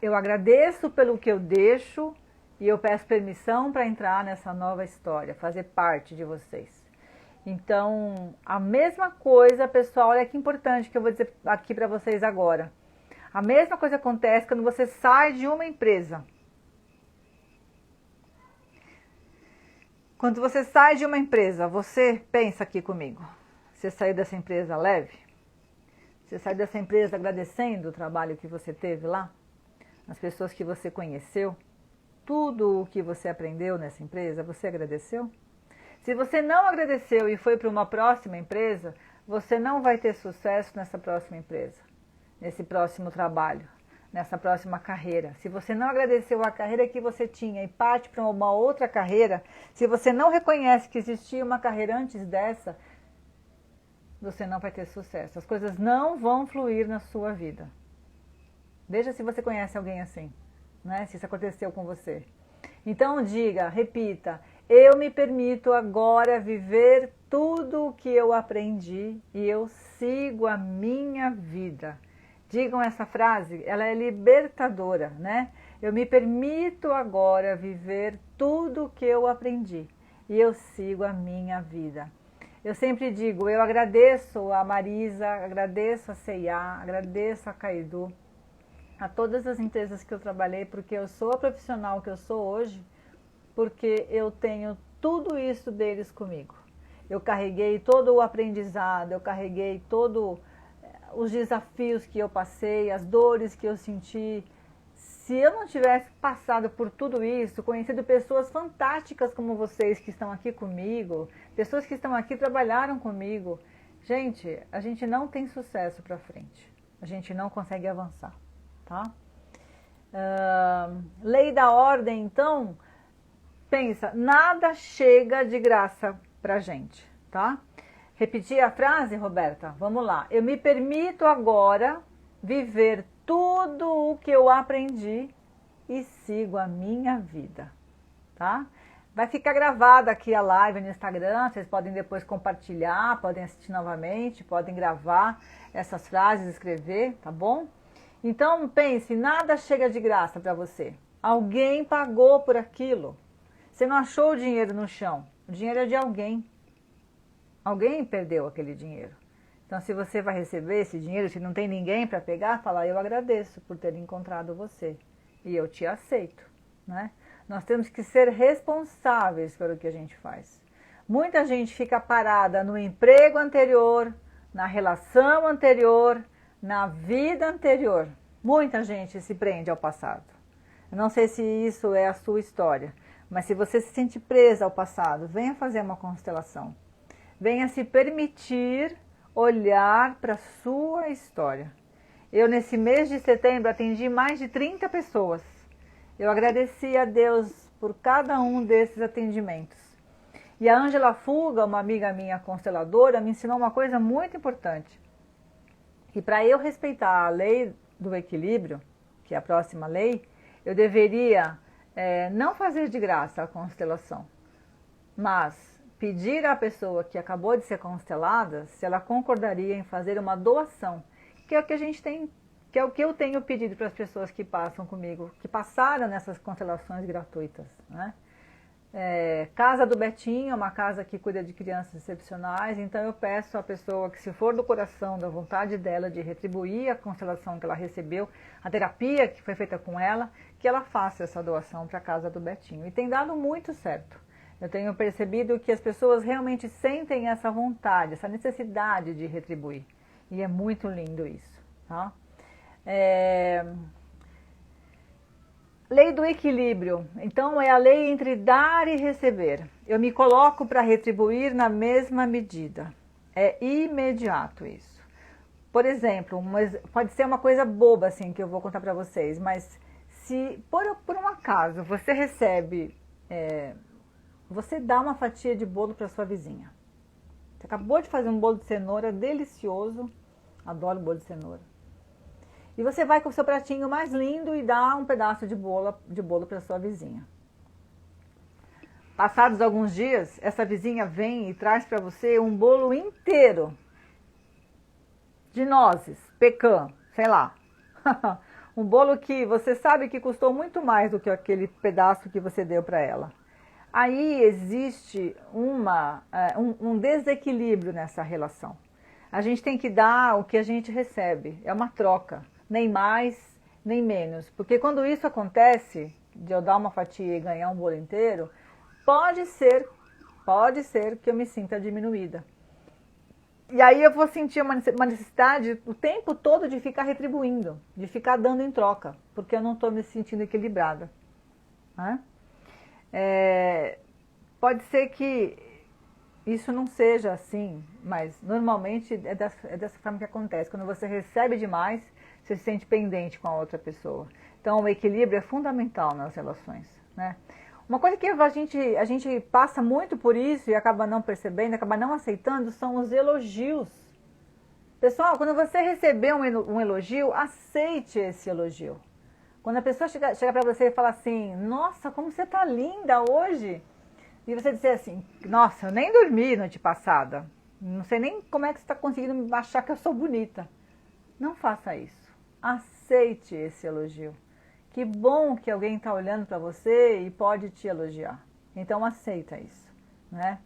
Eu agradeço pelo que eu deixo e eu peço permissão para entrar nessa nova história, fazer parte de vocês. Então, a mesma coisa, pessoal, olha que importante que eu vou dizer aqui para vocês agora. A mesma coisa acontece quando você sai de uma empresa. Quando você sai de uma empresa, você pensa aqui comigo. Você saiu dessa empresa leve? Você saiu dessa empresa agradecendo o trabalho que você teve lá? As pessoas que você conheceu? Tudo o que você aprendeu nessa empresa, você agradeceu? Se você não agradeceu e foi para uma próxima empresa, você não vai ter sucesso nessa próxima empresa, nesse próximo trabalho, nessa próxima carreira. Se você não agradeceu a carreira que você tinha e parte para uma outra carreira, se você não reconhece que existia uma carreira antes dessa, você não vai ter sucesso. As coisas não vão fluir na sua vida. Veja se você conhece alguém assim, né? Se isso aconteceu com você. Então diga, repita, eu me permito agora viver tudo o que eu aprendi e eu sigo a minha vida. Digam essa frase, ela é libertadora, né? Eu me permito agora viver tudo o que eu aprendi e eu sigo a minha vida. Eu sempre digo, eu agradeço a Marisa, agradeço a C&A, agradeço a Caidu, a todas as empresas que eu trabalhei, porque eu sou a profissional que eu sou hoje, porque eu tenho tudo isso deles comigo. Eu carreguei todo o aprendizado, eu carreguei todos os desafios que eu passei, as dores que eu senti. Se eu não tivesse passado por tudo isso, conhecido pessoas fantásticas como vocês que estão aqui comigo, pessoas que estão aqui trabalharam comigo, gente, a gente não tem sucesso para frente. A gente não consegue avançar, tá? Lei da ordem, então, pensa, nada chega de graça pra gente, tá? Repetir a frase, Roberta? Vamos lá. Eu me permito agora viver tudo o que eu aprendi e sigo a minha vida, tá? Vai ficar gravada aqui a live no Instagram, vocês podem depois compartilhar, podem assistir novamente, podem gravar essas frases, escrever, tá bom? Então pense, nada chega de graça para você. Alguém pagou por aquilo. Você não achou o dinheiro no chão, o dinheiro é de alguém. Alguém perdeu aquele dinheiro. Então se você vai receber esse dinheiro, se não tem ninguém para pegar, fala, eu agradeço por ter encontrado você e eu te aceito, né? Nós temos que ser responsáveis pelo que a gente faz. Muita gente fica parada no emprego anterior, na relação anterior, na vida anterior. Muita gente se prende ao passado. Eu não sei se isso é a sua história, mas se você se sente presa ao passado, venha fazer uma constelação. Venha se permitir olhar para a sua história. Eu, nesse mês de setembro, atendi mais de 30 pessoas. Eu agradeci a Deus por cada um desses atendimentos. E a Ângela Fuga, uma amiga minha consteladora, me ensinou uma coisa muito importante. Que para eu respeitar a lei do equilíbrio, que é a próxima lei, eu deveria não fazer de graça a constelação, mas pedir à pessoa que acabou de ser constelada se ela concordaria em fazer uma doação, que é o que a gente tem. Que é o que eu tenho pedido para as pessoas que passam comigo, que passaram nessas constelações gratuitas, né? Casa do Betinho é uma casa que cuida de crianças excepcionais, então eu peço à pessoa que, se for do coração, da vontade dela de retribuir a constelação que ela recebeu, a terapia que foi feita com ela, que ela faça essa doação para a Casa do Betinho. E tem dado muito certo. Eu tenho percebido que as pessoas realmente sentem essa vontade, essa necessidade de retribuir. E é muito lindo isso, tá? Lei do equilíbrio. Então é a lei entre dar e receber. Eu me coloco para retribuir na mesma medida. É imediato isso. Por exemplo, pode ser uma coisa boba assim que eu vou contar para vocês, mas se por um acaso você recebe, você dá uma fatia de bolo para sua vizinha. Você acabou de fazer um bolo de cenoura delicioso, adoro bolo de cenoura. E você vai com o seu pratinho mais lindo e dá um pedaço de bolo para sua vizinha. Passados alguns dias, essa vizinha vem e traz para você um bolo inteiro de nozes, pecan, sei lá. Um bolo que você sabe que custou muito mais do que aquele pedaço que você deu para ela. Aí existe um desequilíbrio nessa relação. A gente tem que dar o que a gente recebe, é uma troca. Nem mais, nem menos. Porque quando isso acontece, de eu dar uma fatia e ganhar um bolo inteiro, pode ser que eu me sinta diminuída. E aí eu vou sentir uma necessidade o tempo todo de ficar retribuindo, de ficar dando em troca, porque eu não estou me sentindo equilibrada, né? Pode ser que isso não seja assim, mas normalmente é dessa forma que acontece. Quando você recebe demais, você se sente pendente com a outra pessoa. Então o equilíbrio é fundamental nas relações, né? Uma coisa que a gente passa muito por isso e acaba não percebendo, acaba não aceitando, são os elogios. Pessoal, quando você receber um elogio, aceite esse elogio. Quando a pessoa chega para você e fala assim, nossa, como você está linda hoje. E você dizer assim, nossa, eu nem dormi noite passada. Não sei nem como é que você está conseguindo achar que eu sou bonita. Não faça isso. Aceite esse elogio. Que bom que alguém está olhando para você e pode te elogiar. Então aceita isso, né?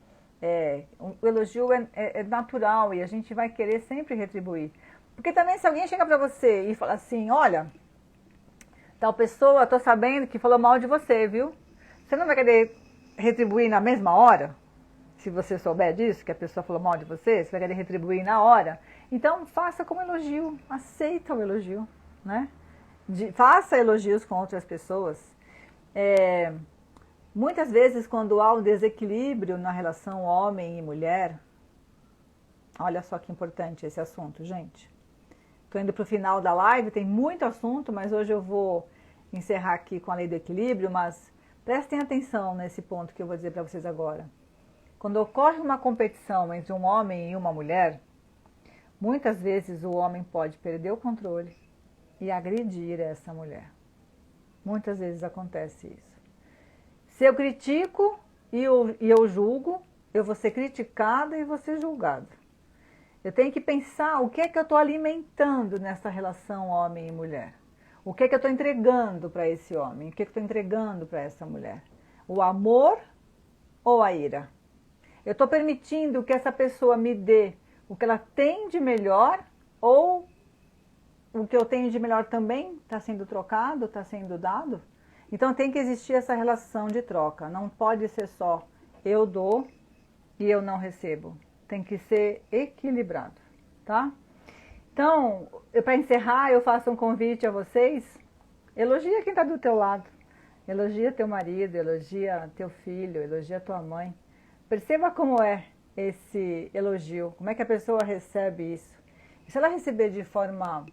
O elogio é natural e a gente vai querer sempre retribuir. Porque também se alguém chega para você e fala assim, olha, tal pessoa, estou sabendo que falou mal de você, viu? Você não vai querer retribuir na mesma hora? Se você souber disso, que a pessoa falou mal de você, você vai querer retribuir na hora. Então, faça como elogio, aceita o elogio, né? Faça elogios com outras pessoas. Muitas vezes, quando há um desequilíbrio na relação homem e mulher, olha só que importante esse assunto, gente. Estou indo para o final da live, tem muito assunto, mas hoje eu vou encerrar aqui com a lei do equilíbrio, mas prestem atenção nesse ponto que eu vou dizer para vocês agora. Quando ocorre uma competição entre um homem e uma mulher, muitas vezes o homem pode perder o controle e agredir essa mulher. Muitas vezes acontece isso. Se eu critico e eu julgo, eu vou ser criticada e vou ser julgada. Eu tenho que pensar o que é que eu estou alimentando nessa relação homem e mulher. O que é que eu estou entregando para esse homem? O que é que eu estou entregando para essa mulher? O amor ou a ira? Eu estou permitindo que essa pessoa me dê o que ela tem de melhor ou o que eu tenho de melhor também está sendo trocado, está sendo dado? Então tem que existir essa relação de troca. Não pode ser só eu dou e eu não recebo. Tem que ser equilibrado, tá? Então, para encerrar, eu faço um convite a vocês. Elogia quem está do teu lado. Elogia teu marido, elogia teu filho, elogia tua mãe. Perceba como é esse elogio, como é que a pessoa recebe isso. E se ela receber de forma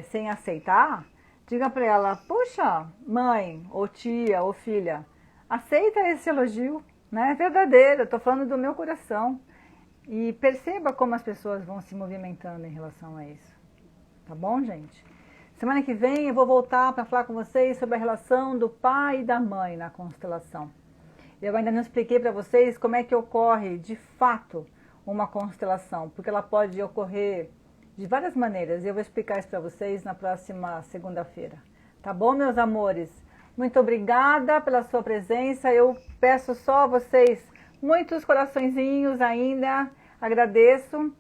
sem aceitar, diga para ela, poxa, mãe, ou tia, ou filha, aceita esse elogio, né? É verdadeiro, eu estou falando do meu coração. E perceba como as pessoas vão se movimentando em relação a isso. Tá bom, gente? Semana que vem eu vou voltar para falar com vocês sobre a relação do pai e da mãe na constelação. Eu ainda não expliquei para vocês como é que ocorre, de fato, uma constelação, porque ela pode ocorrer de várias maneiras. E eu vou explicar isso para vocês na próxima segunda-feira. Tá bom, meus amores? Muito obrigada pela sua presença. Eu peço só a vocês muitos coraçõezinhos ainda. Agradeço.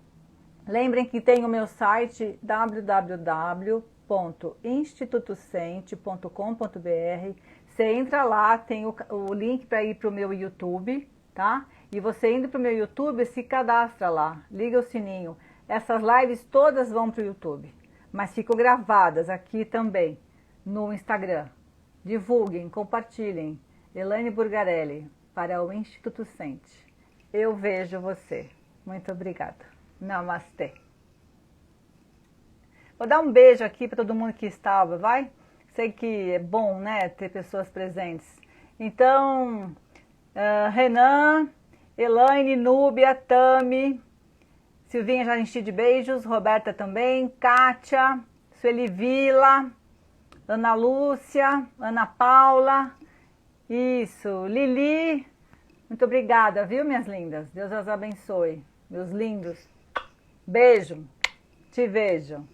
Lembrem que tem o meu site www.institutocente.com.br. Você entra lá, tem o link para ir para o meu YouTube, tá? E você indo para o meu YouTube, se cadastra lá, liga o sininho. Essas lives todas vão para o YouTube, mas ficam gravadas aqui também no Instagram. Divulguem, compartilhem. Elaine Burgarelli, para o Instituto Sente. Eu vejo você. Muito obrigada. Namastê. Vou dar um beijo aqui para todo mundo que estava, vai? Sei que é bom, né, ter pessoas presentes. Então, Renan, Elaine, Núbia, Tami, Silvinha já enchi de beijos, Roberta também, Kátia, Sueli Vila, Ana Lúcia, Ana Paula, isso, Lili, muito obrigada, viu, minhas lindas? Deus as abençoe, meus lindos. Beijo, te vejo.